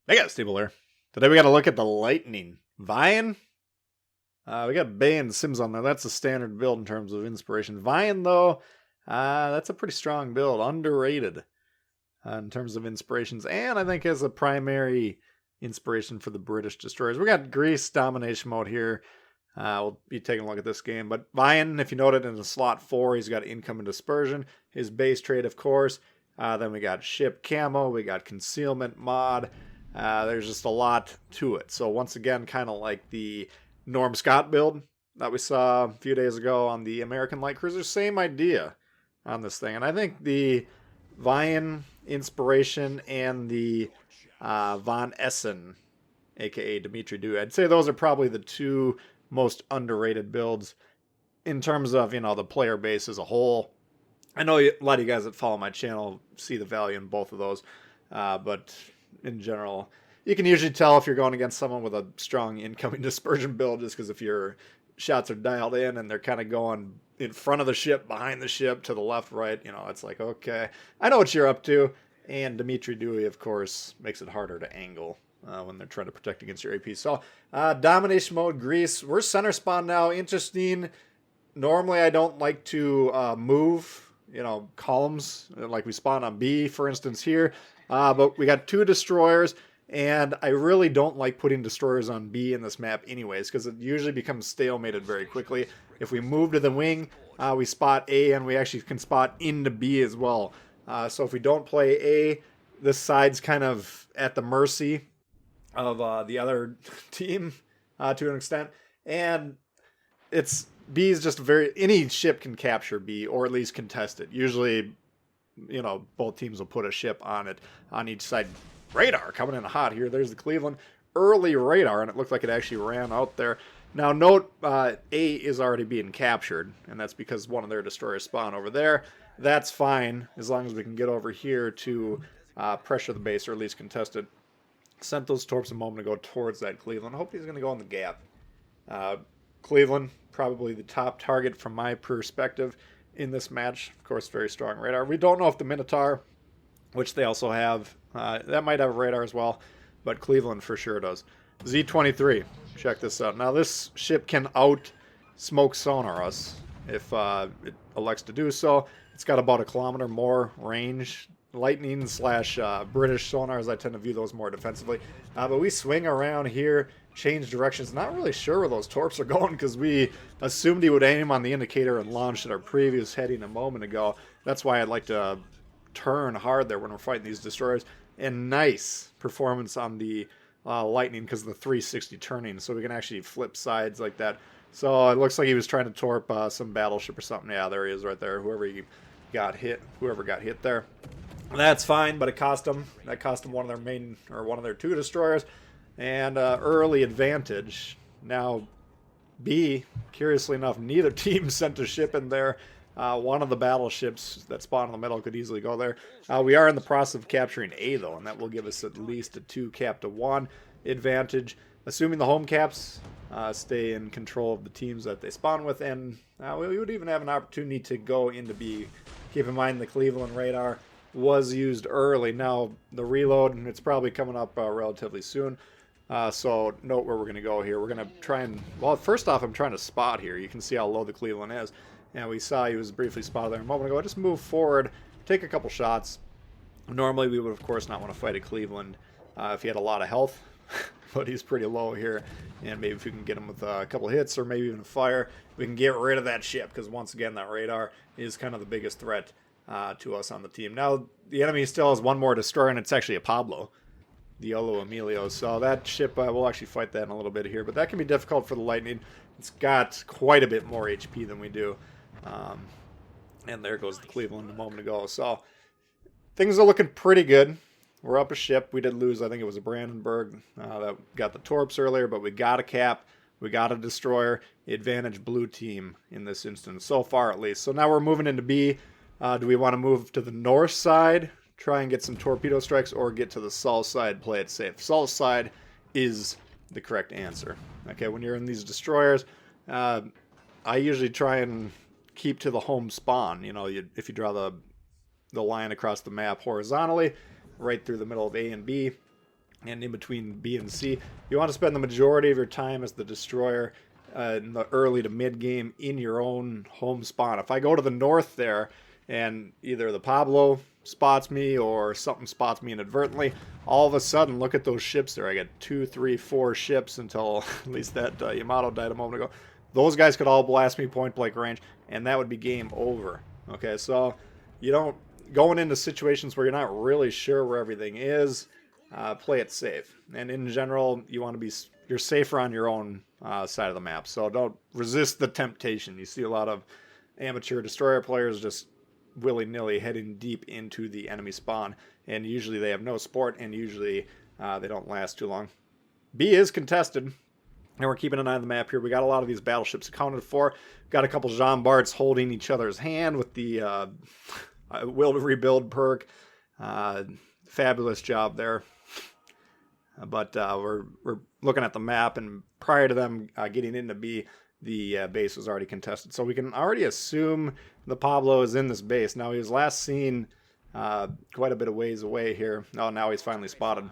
They got Tbull here. Today we got to look at the Lightning. Vian? We got Bay and Sims on there. That's a standard build in terms of inspiration. Vian, though, that's a pretty strong build. Underrated in terms of inspirations. And I think as a primary inspiration for the British destroyers. We got Greece domination mode here. We'll be taking a look at this game. But Vian, if you noted in the slot 4, he's got income and dispersion. His base trade, of course. Then we got ship camo. We got concealment mod. There's just a lot to it. So once again, kind of like the Norm Scott build that we saw a few days ago on the American Light Cruiser. Same idea on this thing. And I think the Vian inspiration and the Von Essen, aka Dimitri Du, I'd say those are probably the two most underrated builds in terms of, the player base as a whole. I know a lot of you guys that follow my channel see the value in both of those, but in general, you can usually tell if you're going against someone with a strong incoming dispersion build just because if your shots are dialed in and they're kind of going in front of the ship, behind the ship, to the left, right, it's like, okay, I know what you're up to. And Dimitri Dewey, of course, makes it harder to angle when they're trying to protect against your AP. So, domination mode, Greece. We're center spawn now. Interesting. Normally, I don't like to move, columns like we spawn on B, for instance, here. But we got 2 destroyers, and I really don't like putting destroyers on B in this map anyways, because it usually becomes stalemated very quickly. If we move to the wing, we spot A, and we actually can spot into B as well. So if we don't play A, this side's kind of at the mercy of the other team to an extent. And B is just any ship can capture B, or at least contest it. Usually, both teams will put a ship on it on each side. Radar coming in hot here. There's the Cleveland. Early radar, and it looked like it actually ran out there. Now, note A is already being captured, and that's because one of their destroyers spawn over there. That's fine, as long as we can get over here to pressure the base, or at least contest it. Sent those torps a moment ago towards that Cleveland. I hope he's going to go in the gap. Cleveland, probably the top target from my perspective in this match. Of course, very strong radar. We don't know if the Minotaur, which they also have, that might have radar as well, but Cleveland for sure does. Z-23, check this out. Now, this ship can out-smoke sonar us if it elects to do so. It's got about 1 kilometer more range. Lightning / British sonars, I tend to view those more defensively. But we swing around here, change directions. Not really sure where those torps are going because we assumed he would aim on the indicator and launch at our previous heading a moment ago. That's why I'd like to turn hard there when we're fighting these destroyers. And nice performance on the Lightning because of the 360 turning, so we can actually flip sides like that. So it looks like he was trying to torp some battleship or something. Yeah, there he is right there. Whoever got hit there. That's fine, but it cost them. That cost them one of their 2 destroyers, and early advantage. Now, B, curiously enough, neither team sent a ship in there. One of the battleships that spawn in the middle could easily go there. We are in the process of capturing A, though, and that will give us at least a 2 cap to 1 advantage, assuming the home caps stay in control of the teams that they spawn with, and we would even have an opportunity to go into B. Keep in mind the Cleveland radar was used early. Now, the reload, it's probably coming up relatively soon. So note where we're going to go here. We're going to try and, well, first off, I'm trying to spot here. You can see how low the Cleveland is. And we saw he was briefly spotted there a moment ago. Just move forward, take a couple shots. Normally, we would, of course, not want to fight a Cleveland if he had a lot of health. But he's pretty low here. And maybe if we can get him with a couple hits or maybe even a fire, we can get rid of that ship. Because once again, that radar is kind of the biggest threat to us on the team. Now, the enemy still has 1 more destroyer, and it's actually a Pablo, the Olo Emilio. So that ship, we'll actually fight that in a little bit here. But that can be difficult for the Lightning. It's got quite a bit more HP than we do. And there goes the Cleveland a moment ago. So things are looking pretty good. We're up a ship. We did lose, I think it was a Brandenburg that got the torps earlier, but we got a cap. We got a destroyer. Advantage blue team in this instance, so far at least. So now we're moving into B. Do we want to move to the north side, try and get some torpedo strikes, or get to the south side, play it safe? South side is the correct answer. Okay, when you're in these destroyers, I usually try and keep to the home spawn. If you draw the line across the map horizontally, right through the middle of A and B, and in between B and C. You want to spend the majority of your time as the destroyer in the early to mid game in your own home spawn. If I go to the north there and either the Pablo spots me or something spots me inadvertently, all of a sudden, look at those ships there. I got 2, 3, 4 ships until at least that Yamato died a moment ago. Those guys could all blast me point blank range, and that would be game over. Okay, so you don't going into situations where you're not really sure where everything is. Play it safe, and in general, you're safer on your own side of the map. So don't resist the temptation. You see a lot of amateur destroyer players just willy-nilly heading deep into the enemy spawn, and usually they have no support, and usually they don't last too long. B is contested, and we're keeping an eye on the map here. We got a lot of these battleships accounted for. Got a couple Jean Barts holding each other's hand with the will to rebuild perk. Fabulous job there. But we're looking at the map, and prior to them getting into B, the base was already contested. So we can already assume the Pablo is in this base. Now, he was last seen quite a bit of ways away here. Oh, now he's finally spotted.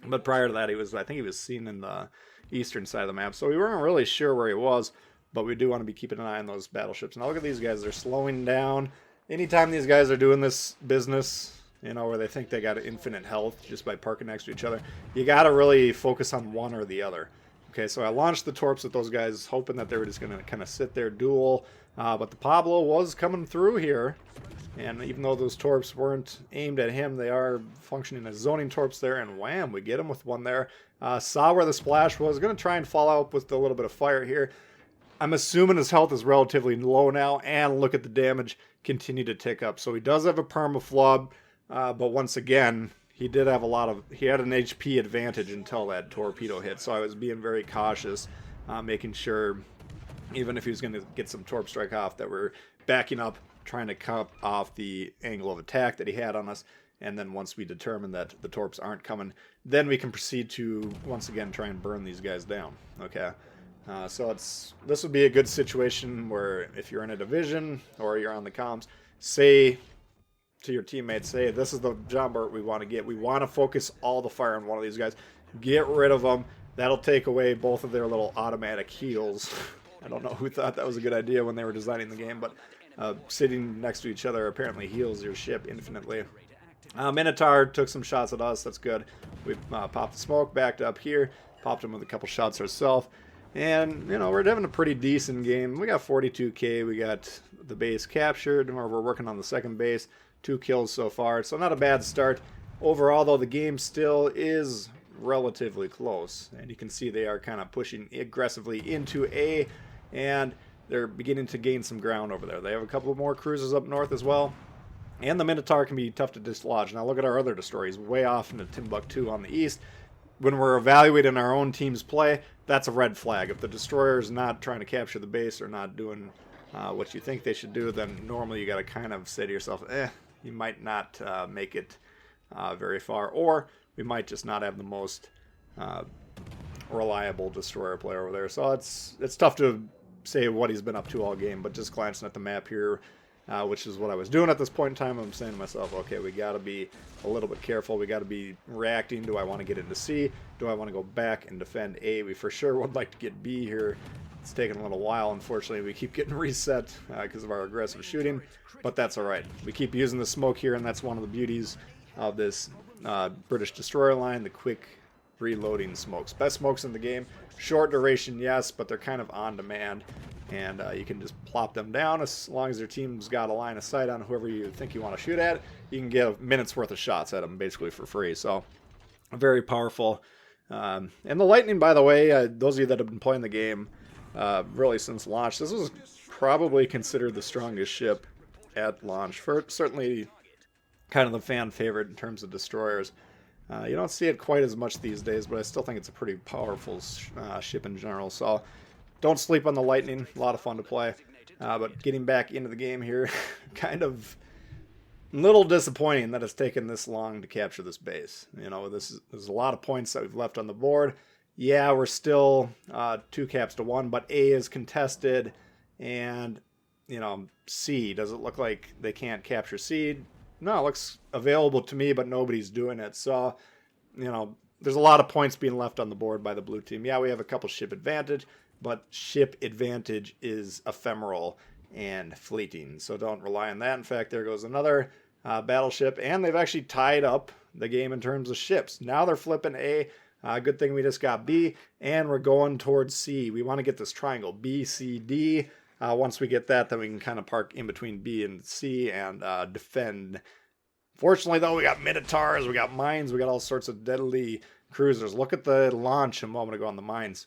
But prior to that, I think he was seen in the eastern side of the map. So we weren't really sure where he was, but we do want to be keeping an eye on those battleships. Now look at these guys. They're slowing down. Anytime these guys are doing this business, where they think they got infinite health just by parking next to each other, you got to really focus on one or the other. Okay, so I launched the torps with those guys, hoping that they were just going to kind of sit there, duel. But the Pablo was coming through here. And even though those torps weren't aimed at him, they are functioning as zoning torps there. And wham, we get him with one there. Saw where the splash was. Going to try and follow up with a little bit of fire here. I'm assuming his health is relatively low now. And look at the damage continue to tick up. So he does have a permaflub. But once again, he had an HP advantage until that torpedo hit. So I was being very cautious, making sure, even if he was going to get some torp strike off, that we're backing up, trying to cut off the angle of attack that he had on us. And then once we determine that the torps aren't coming, then we can proceed to, once again, try and burn these guys down. Okay. So this would be a good situation where if you're in a division or you're on the comms, say to your teammates, say, this is the Jean Bart we want to get. We want to focus all the fire on one of these guys. Get rid of them. That'll take away both of their little automatic heals. I don't know who thought that was a good idea when they were designing the game, but sitting next to each other apparently heals your ship infinitely. Minotaur took some shots at us. That's good. We popped the smoke, backed up here, popped him with a couple shots ourselves. And, we're having a pretty decent game. We got 42k. We got the base captured. We're working on the second base. 2 kills so far. So not a bad start. Overall, though, the game still is relatively close. And you can see they are kind of pushing aggressively into A. And they're beginning to gain some ground over there. They have a couple more cruisers up north as well. And the Minotaur can be tough to dislodge. Now look at our other destroyers. Way off into Timbuktu on the east. When we're evaluating our own team's play, that's a red flag. If the destroyer is not trying to capture the base or not doing what you think they should do, then normally you got to kind of say to yourself, you might not make it very far. Or we might just not have the most reliable destroyer player over there. So it's tough to say what he's been up to all game, but just glancing at the map here, which is what I was doing at this point in time, I'm saying to myself, okay, we got to be a little bit careful. We got to be reacting. Do I want to get into C? Do I want to go back and defend A? We for sure would like to get B here. It's taking a little while. Unfortunately, we keep getting reset because of our aggressive shooting, but that's all right. We keep using the smoke here, and that's one of the beauties of this British destroyer line, the quick reloading smokes. Best smokes in the game. Short duration, yes, but they're kind of on demand. And you can just plop them down as long as your team's got a line of sight on whoever you think you want to shoot at. You can get a minute's worth of shots at them basically for free. So very powerful. And the Lightning, by the way, those of you that have been playing the game really since launch, this was probably considered the strongest ship at launch. Certainly kind of the fan favorite in terms of destroyers. You don't see it quite as much these days, but I still think it's a pretty powerful ship in general. So don't sleep on the Lightning. A lot of fun to play. But getting back into the game here, kind of a little disappointing that it's taken this long to capture this base. There's a lot of points that we've left on the board. Yeah, we're still 2 caps to 1, but A is contested. And, C, does it look like they can't capture C? No, it looks available to me, but nobody's doing it. So, there's a lot of points being left on the board by the blue team. Yeah, we have a couple ship advantage, but ship advantage is ephemeral and fleeting, so don't rely on that. In fact, there goes another battleship, and they've actually tied up the game in terms of ships. Now they're flipping A. Good thing we just got B, and we're going towards C. We want to get this triangle, B, C, D. Once we get that, then we can kind of park in between B and C and defend. Fortunately, though, we got Minotaurs, we got mines, we got all sorts of deadly cruisers. Look at the launch a moment ago on the mines.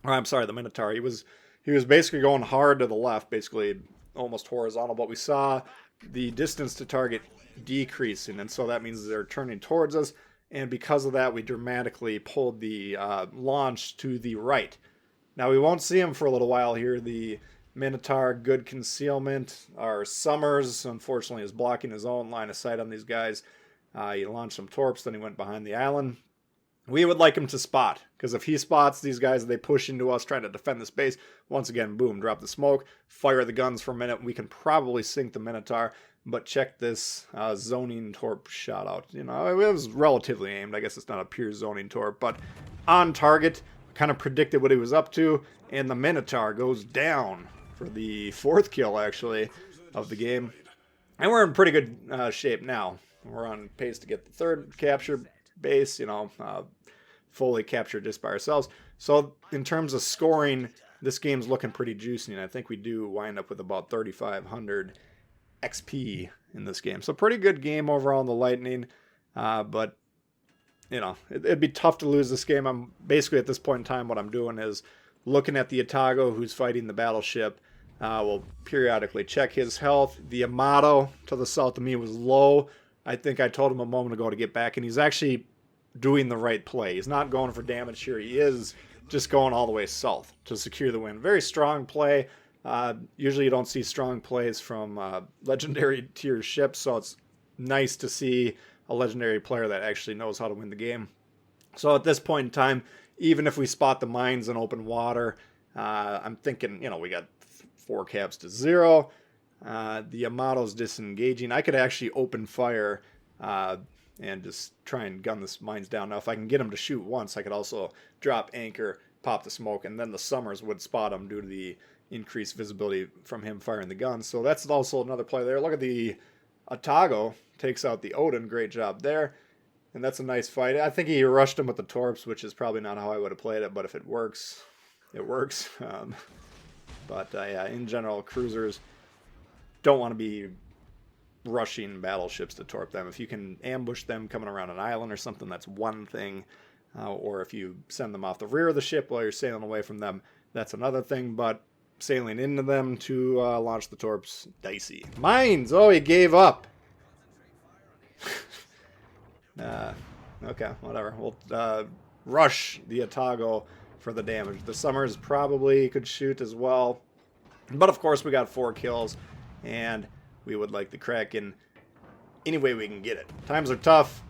Or, I'm sorry, the Minotaur. He was basically going hard to the left, basically almost horizontal, but we saw the distance to target decreasing, and so that means they're turning towards us, and because of that, we dramatically pulled the launch to the right. Now, we won't see him for a little while here. The Minotaur, good concealment. Our Summers, unfortunately, is blocking his own line of sight on these guys. He launched some torps, then he went behind the island. We would like him to spot, because if he spots these guys, they push into us trying to defend this base. Once again, boom, drop the smoke, fire the guns for a minute. We can probably sink the Minotaur, but check this zoning torp shot out. You know, it was relatively aimed. I guess it's not a pure zoning torp, but on target. Kind of predicted what he was up to, and the Minotaur goes down for the 4th kill, actually, of the game. And we're in pretty good shape now. We're on pace to get the 3rd capture base, you know, fully captured just by ourselves. So in terms of scoring, this game's looking pretty juicy, and I think we do wind up with about 3,500 XP in this game. So pretty good game overall in the Lightning, but you know, it'd be tough to lose this game. I'm basically at this point in time, what I'm doing is looking at the Otago who's fighting the battleship. We'll periodically check his health. The Yamato to the south of me was low. I think I told him a moment ago to get back, and he's actually doing the right play. He's not going for damage here. He is just going all the way south to secure the win. Very strong play. Usually you don't see strong plays from legendary tier ships, so it's nice to see a legendary player that actually knows how to win the game. So at this point in time, even if we spot the mines in open water, I'm thinking, you know, we got 4 caps to 0. The Yamato's disengaging. I could actually open fire and just try and gun this mines down. Now, if I can get him to shoot once, I could also drop anchor, pop the smoke, and then the Summers would spot him due to the increased visibility from him firing the gun. So that's also another play there. Look at the Otago takes out the Odin. Great job there. And that's a nice fight. I think he rushed him with the torps, which is probably not how I would have played it, but if it works, it works. Yeah, in general, cruisers don't want to be rushing battleships to torp them. If you can ambush them coming around an island or something, that's one thing. Or if you send them off the rear of the ship while you're sailing away from them, that's another thing. But sailing into them to launch the torps, dicey. Mines! Oh, he gave up. Okay, whatever. We'll rush the Otago for the damage. The Summers probably could shoot as well. But of course we got 4 kills, and we would like the Kraken any way we can get it. Times are tough.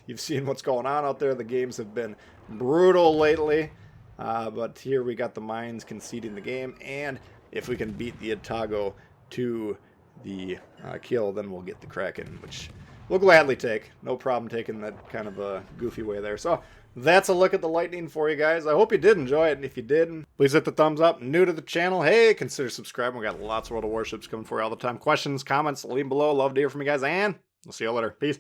You've seen what's going on out there. The games have been brutal lately. But here we got the mines conceding the game, and if we can beat the Otago to the kill, then we'll get the Kraken, which we'll gladly take. No problem taking that kind of a goofy way there. So that's a look at the Lightning for you guys. I hope you did enjoy it, and if you did, please hit the thumbs up. New to the channel, hey, consider subscribing. We got lots of World of Warships coming for you all the time. Questions, comments, leave below. Love to hear from you guys, and we'll see you later. Peace.